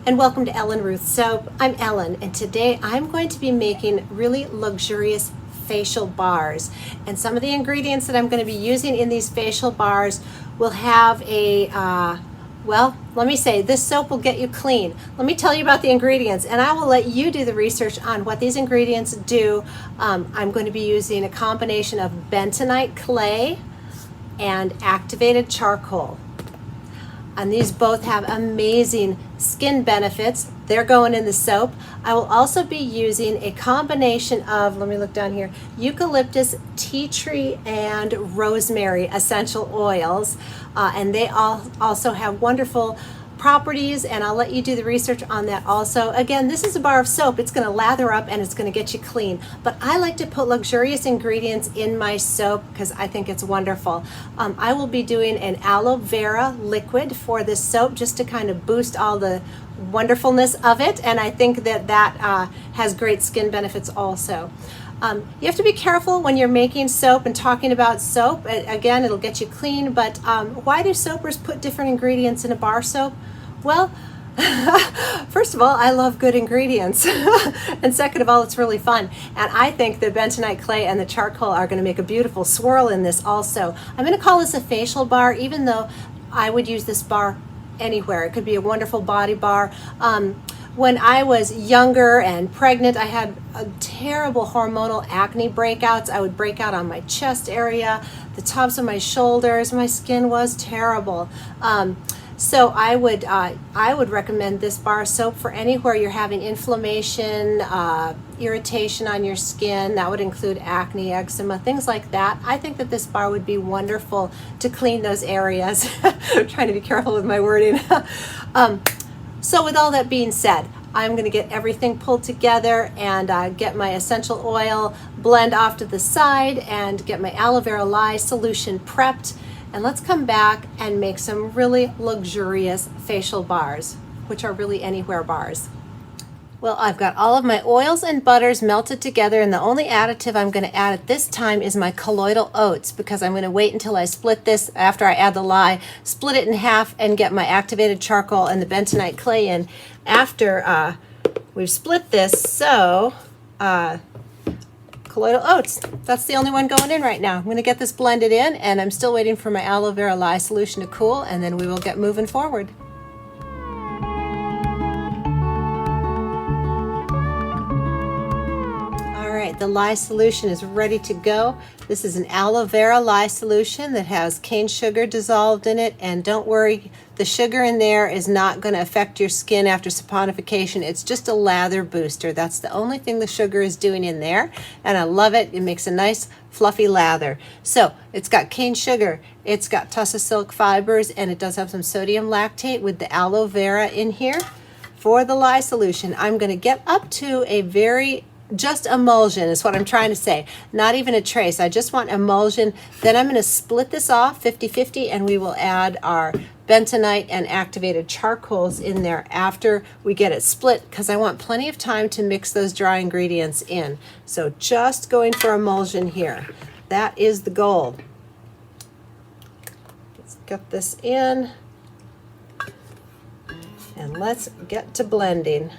And welcome to Ellen Ruth Soap. I'm Ellen, and today I'm going to be making really luxurious facial bars. And some of the ingredients that I'm going to be using in these facial bars will have well, let me say, this soap will get you clean. Let me tell you about the ingredients, and I will let you do the research on what these ingredients do. I'm going to be using a combination of bentonite clay and activated charcoal. And these both have amazing skin benefits. They're going in the soap. I will also be using a combination of, let me look down here, eucalyptus, tea tree, and rosemary essential oils. And they all also have wonderful properties, and I'll let you do the research on that also. Again, this is a bar of soap. It's going to lather up and it's going to get you clean. But I like to put luxurious ingredients in my soap because I think it's wonderful. I will be doing an aloe vera liquid for this soap just to kind of boost all the wonderfulness of it, and I think that has great skin benefits also. You have to be careful when you're making soap and talking about soap. Again, it'll get you clean, but why do soapers put different ingredients in a bar soap? Well, first of all, I love good ingredients. And second of all, it's really fun. And I think the bentonite clay and the charcoal are going to make a beautiful swirl in this also. I'm going to call this a facial bar, even though I would use this bar anywhere. It could be a wonderful body bar. When I was younger and pregnant, I had terrible hormonal acne breakouts. I would break out on my chest area, the tops of my shoulders. My skin was terrible. So I would recommend this bar soap for anywhere you're having inflammation, irritation on your skin. That would include acne, eczema, things like that. I think that this bar would be wonderful to clean those areas. I'm trying to be careful with my wording. So with all that being said, I'm going to get everything pulled together and get my essential oil blend off to the side and get my aloe vera lye solution prepped. And let's come back and make some really luxurious facial bars, which are really anywhere bars. Well, I've got all of my oils and butters melted together, and the only additive I'm going to add at this time is my colloidal oats, because I'm going to wait until I split this after I add the lye, split it in half, and get my activated charcoal and the bentonite clay in after we've split this. So colloidal oats, that's the only one going in right now. I'm going to get this blended in, and I'm still waiting for my aloe vera lye solution to cool, and then we will get moving forward. The lye solution is ready to go. This is an aloe vera lye solution that has cane sugar dissolved in it, and don't worry, the sugar in there is not going to affect your skin after saponification. It's just a lather booster. That's the only thing the sugar is doing in there, and I love it. It makes a nice fluffy lather. So it's got cane sugar, it's got tussa silk fibers, and it does have some sodium lactate with the aloe vera in here. For the lye solution, I'm going to get up to a just emulsion is what I'm trying to say. Not even a trace. I just want emulsion. Then I'm going to split this off 50-50, and we will add our bentonite and activated charcoals in there after we get it split, because I want plenty of time to mix those dry ingredients in. So just going for emulsion here. That is the goal. Let's get this in, and let's get to blending.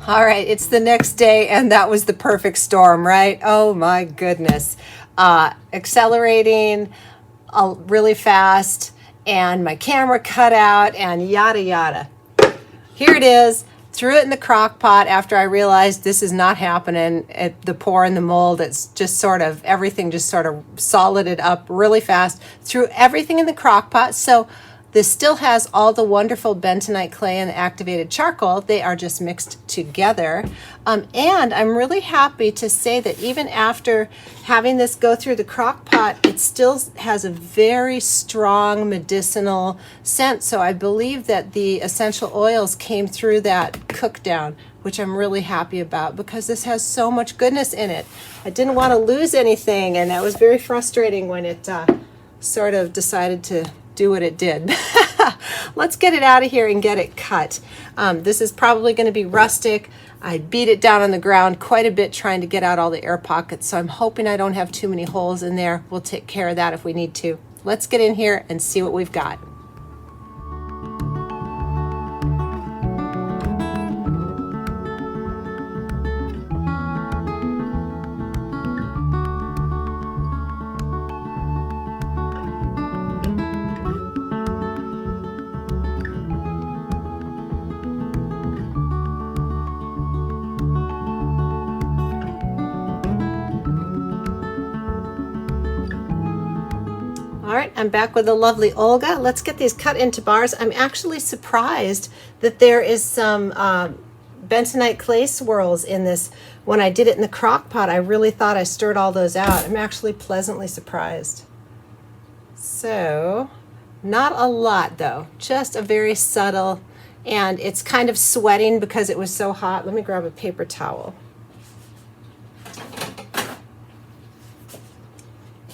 All right, it's the next day, and that was the perfect storm, right? Oh my goodness. Accelerating really fast, and my camera cut out, and yada yada. Here it is. Threw it in the crock pot after I realized this is not happening at the pour in the mold. It's just sort of, everything just sort of solided up really fast. Threw everything in the crock pot. So this still has all the wonderful bentonite clay and the activated charcoal. They are just mixed together. And I'm really happy to say that even after having this go through the crock pot, it still has a very strong medicinal scent. So I believe that the essential oils came through that cook down, which I'm really happy about because this has so much goodness in it. I didn't want to lose anything, and that was very frustrating when it sort of decided to do what it did. Let's get it out of here and get it cut. This is probably going to be rustic. I beat it down on the ground quite a bit trying to get out all the air pockets, so I'm hoping I don't have too many holes in there. We'll take care of that if we need to. Let's get in here and see what we've got. All right, I'm back with the lovely Olga. Let's get these cut into bars. I'm actually surprised that there is some bentonite clay swirls in this. When I did it in the crock pot, I really thought I stirred all those out. I'm actually pleasantly surprised. So, not a lot though, just a very subtle, and it's kind of sweating because it was so hot. Let me grab a paper towel.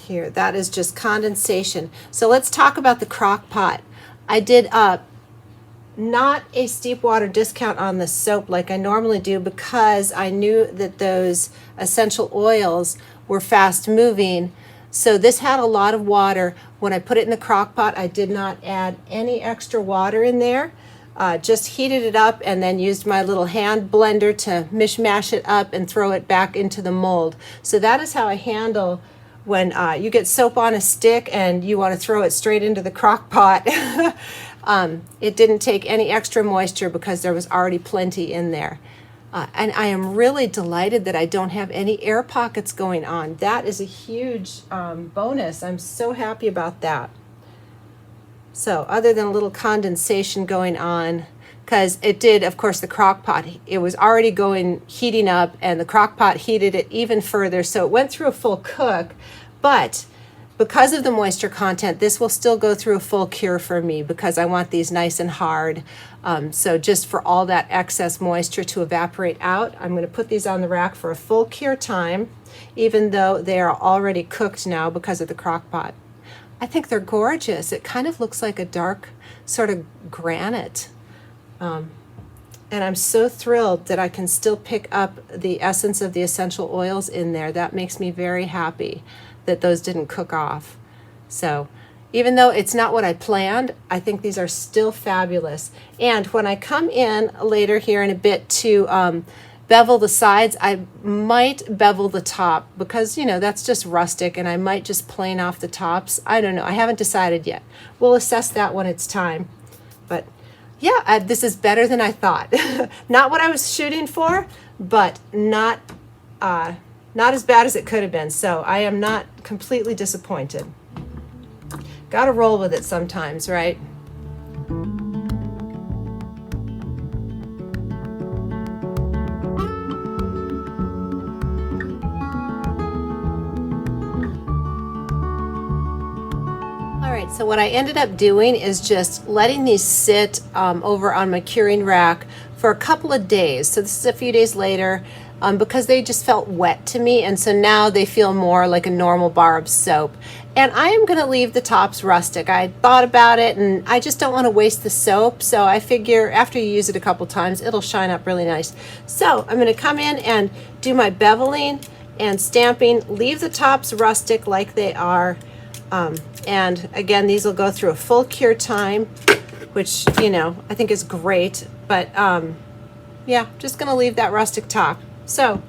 Here, that is just condensation. So let's talk about the crock pot. I did not a steep water discount on the soap like I normally do because I knew that those essential oils were fast moving. So this had a lot of water. When I put it in the crock pot, I did not add any extra water in there. Just heated it up and then used my little hand blender to mishmash it up and throw it back into the mold. So that is how I handle when you get soap on a stick and you want to throw it straight into the crock pot. It didn't take any extra moisture because there was already plenty in there. And I am really delighted that I don't have any air pockets going on. That is a huge bonus. I'm so happy about that. So other than a little condensation going on, because it did, of course, the crock pot, it was already heating up, and the crock pot heated it even further, so it went through a full cook. But because of the moisture content, this will still go through a full cure for me because I want these nice and hard. So just for all that excess moisture to evaporate out, I'm going to put these on the rack for a full cure time, even though they are already cooked now because of the crock pot. I think they're gorgeous. It kind of looks like a dark sort of granite. And I'm so thrilled that I can still pick up the essence of the essential oils in there. That makes me very happy that those didn't cook off. So even though it's not what I planned, I think these are still fabulous. And when I come in later here in a bit to bevel the sides, I might bevel the top because, you know, that's just rustic, and I might just plane off the tops. I don't know. I haven't decided yet. We'll assess that when it's time. But yeah, this is better than I thought. Not what I was shooting for, but not as bad as it could have been. So I am not completely disappointed. Got to roll with it sometimes, right? So what I ended up doing is just letting these sit over on my curing rack for a couple of days. So this is a few days later because they just felt wet to me, and so now they feel more like a normal bar of soap. And I am going to leave the tops rustic. I thought about it, and I just don't want to waste the soap, so I figure after you use it a couple times, it'll shine up really nice. So I'm going to come in and do my beveling and stamping, leave the tops rustic like they are. And again, these will go through a full cure time, which, you know, I think is great. But Yeah, just gonna leave that rustic top. So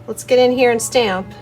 let's get in here and stamp.